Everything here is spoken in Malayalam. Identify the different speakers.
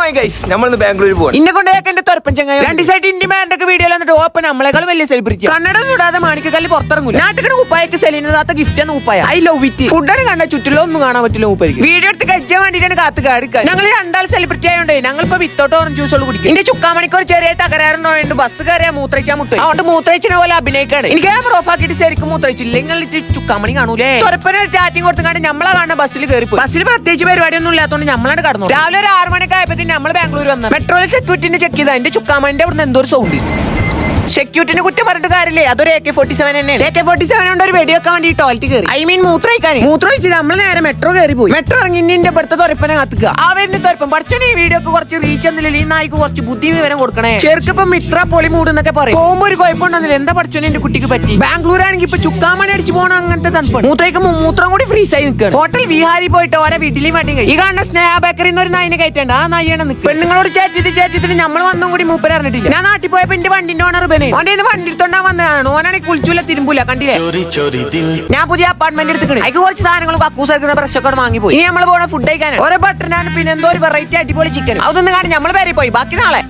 Speaker 1: ഹായ് ഗൈസ്, നമ്മൾ ബാംഗ്ലൂർ പോകാൻ ഇന്നെ കൊണ്ട് എന്റെ തുറപ്പൻ ചങ്ങായി രണ്ട് സൈഡ് ഇന്ത്യ മാൻഡൊക്കെ വീഡിയോ വന്നിട്ട് ഓപ്പൺ നമ്മളെക്കാളും വലിയ സെലിബ്രിറ്റി കന്നഡ ഇടാതെ മാണിക്കല്ല് പുറത്തിറങ്ങൂല നാട്ടുകട കുപ്പായൊക്കെ സെലിനകത്ത ഗിഫ്റ്റ് ആണ് ഉപ്പായ ഐ ലവ് ഇറ്റ് ഫുഡാണ് കണ്ട ചുറ്റിലോ ഒന്നും കാണാൻ പറ്റില്ല മൂപ്പർക്ക് വീഡിയോ എടുത്ത് കഴിച്ചാൻ വേണ്ടിട്ടാണ് കാത്ത് കാടിക്കാൻ ഞങ്ങൾ രണ്ടാൾ സെലിബ്രിറ്റി ആയതുകൊണ്ട് ഞങ്ങളിപ്പോ വിത്തോട്ട് ഓറഞ്ച് ജ്യൂസ് കുടിക്കും എന്റെ ചുക്കാമണിക്ക് ഒരു ചെറിയ തകരാറുണ്ട് ബസ് കയറിയാ മൂത്രയിച്ചാ മുട്ട അതുകൊണ്ട് മൂത്രയിച്ചിനെ പോലെ അഭിനയിക്കാണ് എനിക്ക് ക്യാമറ ഓഫ് ആക്കിയിട്ട് ശരിക്കും മൂത്രയിച്ചില്ല നിങ്ങൾ ചുക്കാമണി കാണൂലേ തുറപ്പന ഒരു ചാറ്റിംഗ് കൊടുത്തുകൊണ്ട് നമ്മളെ കാണുന്ന ബസ്സിൽ കയറി ബസ്സിൽ പ്രത്യേകിച്ച് പരിപാടിയൊന്നും ഇല്ലാത്തതുകൊണ്ട് നമ്മളാണ് കടന്നു രാവിലെ ഒരു 6 മണിക്ക് ആയപ്പോ നമ്മൾ ബാംഗ്ലൂർ വന്നു മെട്രോയിൽ സെക്യൂരിറ്റിനെ ചെക്ക് ചെയ്താ എന്റെ ചുക്കാമണിന്റെ അവിടെ എന്തോ ഒരു സൗണ്ട് സെക്യൂരിറ്റിനെ കുറ്റം പറഞ്ഞിട്ട് കാര്യമില്ലേ അതൊരു AK-47 തന്നെയാണ് AK-47 കൊണ്ട് ഒരു വെടിവെക്കാൻ വേണ്ടി ടോയ്ലറ്റ് കയറി ഐ മീൻ മൂത്രയിക്കാൻ മൂത്രയിച്ചിട്ട് നമ്മൾ നേരെ മെട്രോ കയറി പോയി മെട്രോ ഇറങ്ങി ഇന്റെ ഇവിടുത്തെ തുറപ്പനെ കാത്തുക അവരുടെ തുറപ്പം പഠിച്ചോണ്ട് ഈ വീഡിയോക്ക് കുറച്ച് റീച്ച് എന്നില്ല ഈ നായിക്ക് കുറച്ച് ബുദ്ധി വിവരം കൊടുക്കണേ ചെറുക്കിപ്പം ഇത്ര പൊളി മൂടുന്നൊക്കെ പറയും പോകുമ്പോ ഒരു കുഴപ്പമുണ്ടെന്നില്ല എന്താ പഠിച്ചോണ്ട് എന്റെ കുട്ടിക്ക് പറ്റി ബാംഗ്ലൂർ ആണെങ്കിൽ ഇപ്പൊ ചുക്കാമണി അടിച്ചു പോകണം അങ്ങനത്തെ തണുപ്പാണ് മൂത്രയ്ക്ക് മൂത്രം കൂടി ഫ്രീസ് ആയി നിൽക്കുകയാണ് ഹോട്ടൽ വിഹാരി പോയിട്ട് ഓരോ വീട്ടിലും വേണ്ടി ഈ കാണുന്ന സ്നേഹ ബേക്കറിന്ന് ഒരു നായിനെ കയറ്റേണ്ട ആ നായിയാണ് നിൽക്കുക പെണ്ണുങ്ങളോട് ചാറ്റ് ചെയ്തിട്ട് നമ്മൾ വന്നും കൂടി മൂപ്പര് അറിഞ്ഞിട്ടില്ല ഞാൻ നാട്ടിൽ പോയപ്പോ എന്റെ വണ്ടിന്റെ ഓണർ ഓന്റെ വണ്ടി എടുത്തോണ്ടാ വന്നതാണ് ഓനാണെങ്കിൽ കുളിച്ചൂല തിരുമ്പൂല കണ്ടില്ലേ ഞാൻ പുതിയ അപ്പാർട്ട്മെന്റ് എടുത്തിട്ടുണ്ട് അതിക്ക് കുറച്ച് സാധനങ്ങൾ കക്കൂസാക്കുന്ന ബ്രഷൊക്കെ വാങ്ങി പോയി ഇനി നമ്മൾ പോണ ഫുഡ് കഴിക്കാൻ ഓരോ ബട്ടനാണ് പിന്നെ എന്തോ ഒരു വെറൈറ്റി അടിപൊളി ചിക്കൻ അതൊന്നും കാണി നമ്മൾ പേരെ പോയി ബാക്കി നാളെ